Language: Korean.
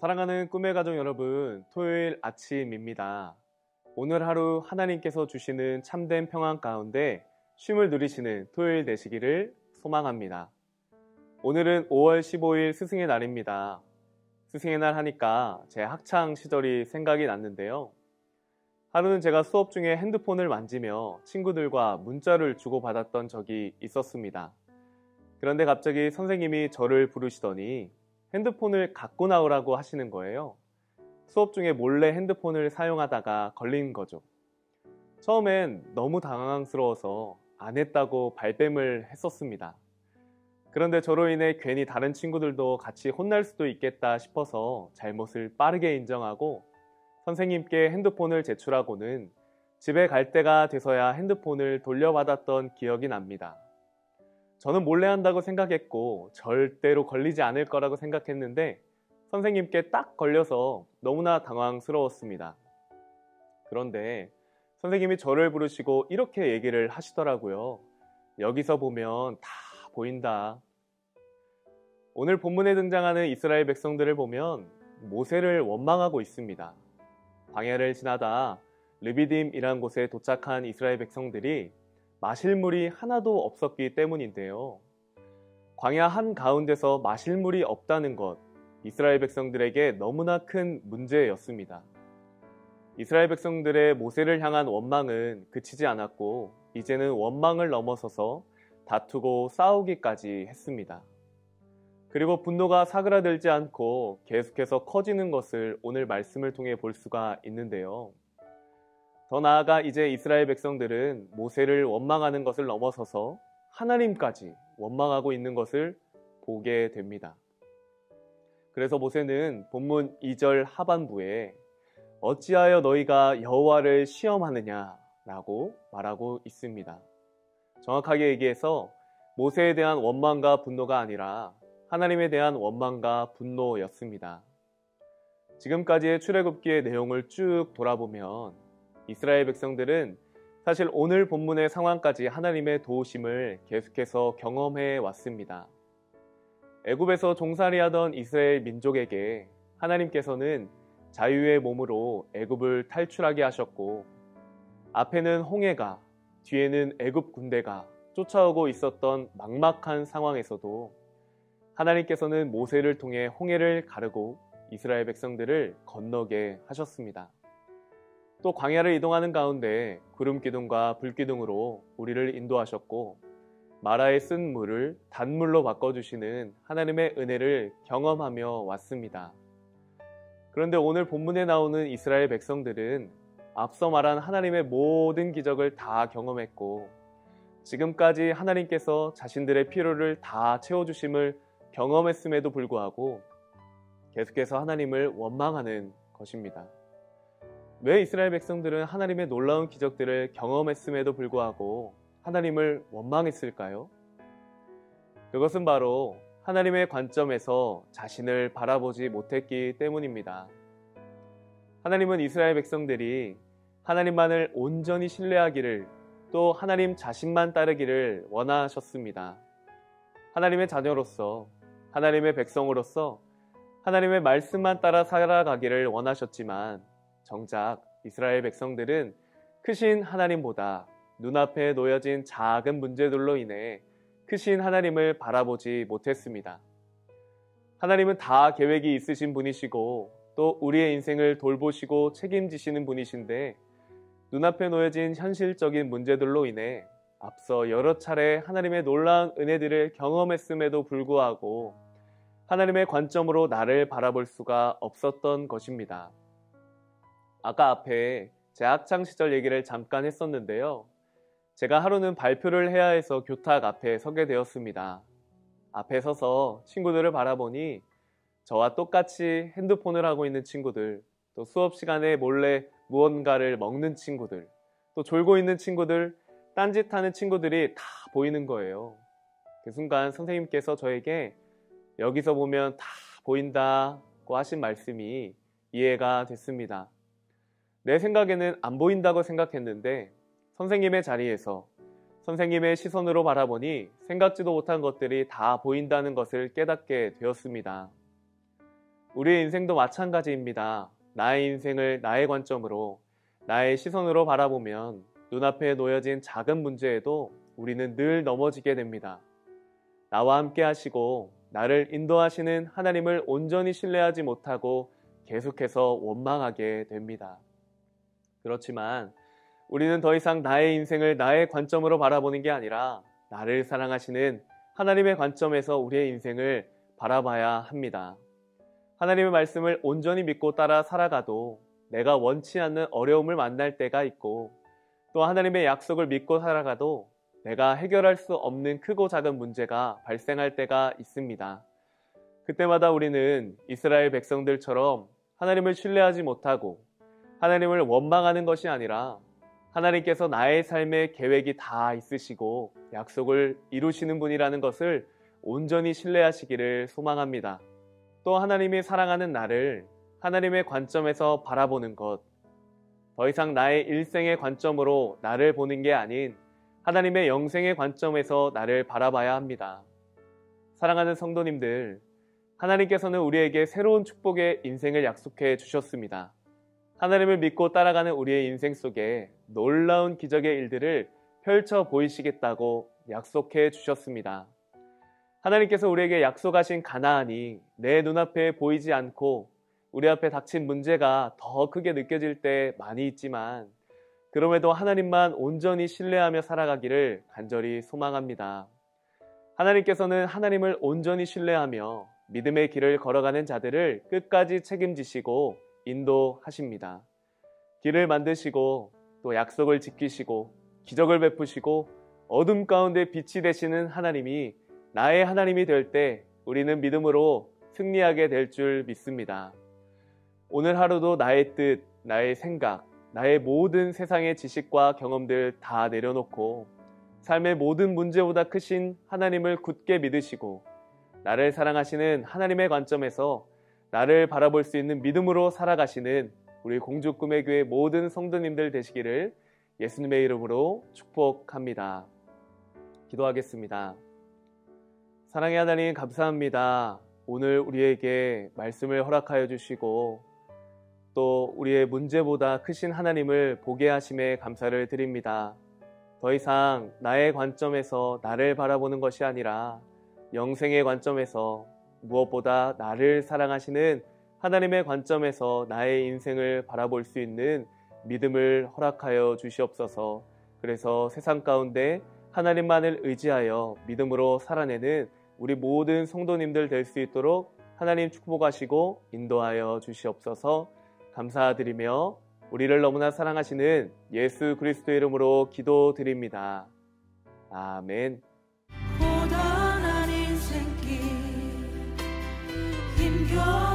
사랑하는 꿈의 가족 여러분, 토요일 아침입니다. 오늘 하루 하나님께서 주시는 참된 평안 가운데 쉼을 누리시는 토요일 되시기를 소망합니다. 오늘은 5월 15일 스승의 날입니다. 스승의 날 하니까 제 학창 시절이 생각이 났는데요. 하루는 제가 수업 중에 핸드폰을 만지며 친구들과 문자를 주고받았던 적이 있었습니다. 그런데 갑자기 선생님이 저를 부르시더니 핸드폰을 갖고 나오라고 하시는 거예요. 수업 중에 몰래 핸드폰을 사용하다가 걸린 거죠. 처음엔 너무 당황스러워서 안 했다고 발뺌을 했었습니다. 그런데 저로 인해 괜히 다른 친구들도 같이 혼날 수도 있겠다 싶어서 잘못을 빠르게 인정하고 선생님께 핸드폰을 제출하고는 집에 갈 때가 돼서야 핸드폰을 돌려받았던 기억이 납니다. 저는 몰래 한다고 생각했고 절대로 걸리지 않을 거라고 생각했는데 선생님께 딱 걸려서 너무나 당황스러웠습니다. 그런데 선생님이 저를 부르시고 이렇게 얘기를 하시더라고요. 여기서 보면 다 보인다. 오늘 본문에 등장하는 이스라엘 백성들을 보면 모세를 원망하고 있습니다. 광야를 지나다 르비딤이란 곳에 도착한 이스라엘 백성들이 마실 물이 하나도 없었기 때문인데요. 광야 한가운데서 마실 물이 없다는 것, 이스라엘 백성들에게 너무나 큰 문제였습니다. 이스라엘 백성들의 모세를 향한 원망은 그치지 않았고 이제는 원망을 넘어서서 다투고 싸우기까지 했습니다. 그리고 분노가 사그라들지 않고 계속해서 커지는 것을 오늘 말씀을 통해 볼 수가 있는데요. 더 나아가 이제 이스라엘 백성들은 모세를 원망하는 것을 넘어서서 하나님까지 원망하고 있는 것을 보게 됩니다. 그래서 모세는 본문 2절 하반부에 어찌하여 너희가 여호와를 시험하느냐 라고 말하고 있습니다. 정확하게 얘기해서 모세에 대한 원망과 분노가 아니라 하나님에 대한 원망과 분노였습니다. 지금까지의 출애굽기의 내용을 쭉 돌아보면 이스라엘 백성들은 사실 오늘 본문의 상황까지 하나님의 도우심을 계속해서 경험해 왔습니다. 애굽에서 종살이하던 이스라엘 민족에게 하나님께서는 자유의 몸으로 애굽을 탈출하게 하셨고 앞에는 홍해가, 뒤에는 애굽 군대가 쫓아오고 있었던 막막한 상황에서도 하나님께서는 모세를 통해 홍해를 가르고 이스라엘 백성들을 건너게 하셨습니다. 또 광야를 이동하는 가운데 구름 기둥과 불 기둥으로 우리를 인도하셨고 마라에 쓴 물을 단물로 바꿔주시는 하나님의 은혜를 경험하며 왔습니다. 그런데 오늘 본문에 나오는 이스라엘 백성들은 앞서 말한 하나님의 모든 기적을 다 경험했고 지금까지 하나님께서 자신들의 필요를 다 채워주심을 경험했음에도 불구하고 계속해서 하나님을 원망하는 것입니다. 왜 이스라엘 백성들은 하나님의 놀라운 기적들을 경험했음에도 불구하고 하나님을 원망했을까요? 그것은 바로 하나님의 관점에서 자신을 바라보지 못했기 때문입니다. 하나님은 이스라엘 백성들이 하나님만을 온전히 신뢰하기를 또 하나님 자신만 따르기를 원하셨습니다. 하나님의 자녀로서 하나님의 백성으로서 하나님의 말씀만 따라 살아가기를 원하셨지만 정작 이스라엘 백성들은 크신 하나님보다 눈앞에 놓여진 작은 문제들로 인해 크신 하나님을 바라보지 못했습니다. 하나님은 다 계획이 있으신 분이시고 또 우리의 인생을 돌보시고 책임지시는 분이신데 눈앞에 놓여진 현실적인 문제들로 인해 앞서 여러 차례 하나님의 놀라운 은혜들을 경험했음에도 불구하고 하나님의 관점으로 나를 바라볼 수가 없었던 것입니다. 아까 앞에 제 학창시절 얘기를 잠깐 했었는데요. 제가 하루는 발표를 해야 해서 교탁 앞에 서게 되었습니다. 앞에 서서 친구들을 바라보니 저와 똑같이 핸드폰을 하고 있는 친구들, 또 수업 시간에 몰래 무언가를 먹는 친구들, 또 졸고 있는 친구들, 딴짓하는 친구들이 다 보이는 거예요. 그 순간 선생님께서 저에게 여기서 보면 다 보인다고 하신 말씀이 이해가 됐습니다. 내 생각에는 안 보인다고 생각했는데 선생님의 자리에서 선생님의 시선으로 바라보니 생각지도 못한 것들이 다 보인다는 것을 깨닫게 되었습니다. 우리의 인생도 마찬가지입니다. 나의 인생을 나의 관점으로, 나의 시선으로 바라보면 눈앞에 놓여진 작은 문제에도 우리는 늘 넘어지게 됩니다. 나와 함께 하시고 나를 인도하시는 하나님을 온전히 신뢰하지 못하고 계속해서 원망하게 됩니다. 그렇지만 우리는 더 이상 나의 인생을 나의 관점으로 바라보는 게 아니라 나를 사랑하시는 하나님의 관점에서 우리의 인생을 바라봐야 합니다. 하나님의 말씀을 온전히 믿고 따라 살아가도 내가 원치 않는 어려움을 만날 때가 있고, 또 하나님의 약속을 믿고 살아가도 내가 해결할 수 없는 크고 작은 문제가 발생할 때가 있습니다. 그때마다 우리는 이스라엘 백성들처럼 하나님을 신뢰하지 못하고 하나님을 원망하는 것이 아니라 하나님께서 나의 삶의 계획이 다 있으시고 약속을 이루시는 분이라는 것을 온전히 신뢰하시기를 소망합니다. 또 하나님이 사랑하는 나를 하나님의 관점에서 바라보는 것, 더 이상 나의 일생의 관점으로 나를 보는 게 아닌 하나님의 영생의 관점에서 나를 바라봐야 합니다. 사랑하는 성도님들, 하나님께서는 우리에게 새로운 축복의 인생을 약속해 주셨습니다. 하나님을 믿고 따라가는 우리의 인생 속에 놀라운 기적의 일들을 펼쳐 보이시겠다고 약속해 주셨습니다. 하나님께서 우리에게 약속하신 가나안이 내 눈앞에 보이지 않고 우리 앞에 닥친 문제가 더 크게 느껴질 때 많이 있지만, 그럼에도 하나님만 온전히 신뢰하며 살아가기를 간절히 소망합니다. 하나님께서는 하나님을 온전히 신뢰하며 믿음의 길을 걸어가는 자들을 끝까지 책임지시고 인도하십니다. 길을 만드시고 또 약속을 지키시고 기적을 베푸시고 어둠 가운데 빛이 되시는 하나님이 나의 하나님이 될 때 우리는 믿음으로 승리하게 될 줄 믿습니다. 오늘 하루도 나의 뜻, 나의 생각, 나의 모든 세상의 지식과 경험들 다 내려놓고 삶의 모든 문제보다 크신 하나님을 굳게 믿으시고 나를 사랑하시는 하나님의 관점에서 나를 바라볼 수 있는 믿음으로 살아가시는 우리 공주 꿈의 교회 모든 성도님들 되시기를 예수님의 이름으로 축복합니다. 기도하겠습니다. 사랑의 하나님, 감사합니다. 오늘 우리에게 말씀을 허락하여 주시고 또 우리의 문제보다 크신 하나님을 보게 하심에 감사를 드립니다. 더 이상 나의 관점에서 나를 바라보는 것이 아니라 영생의 관점에서, 무엇보다 나를 사랑하시는 하나님의 관점에서 나의 인생을 바라볼 수 있는 믿음을 허락하여 주시옵소서. 그래서 세상 가운데 하나님만을 의지하여 믿음으로 살아내는 우리 모든 성도님들 될 수 있도록 하나님 축복하시고 인도하여 주시옵소서. 감사드리며 우리를 너무나 사랑하시는 예수 그리스도의 이름으로 기도드립니다. 아멘. 고단한 인생길 힘겨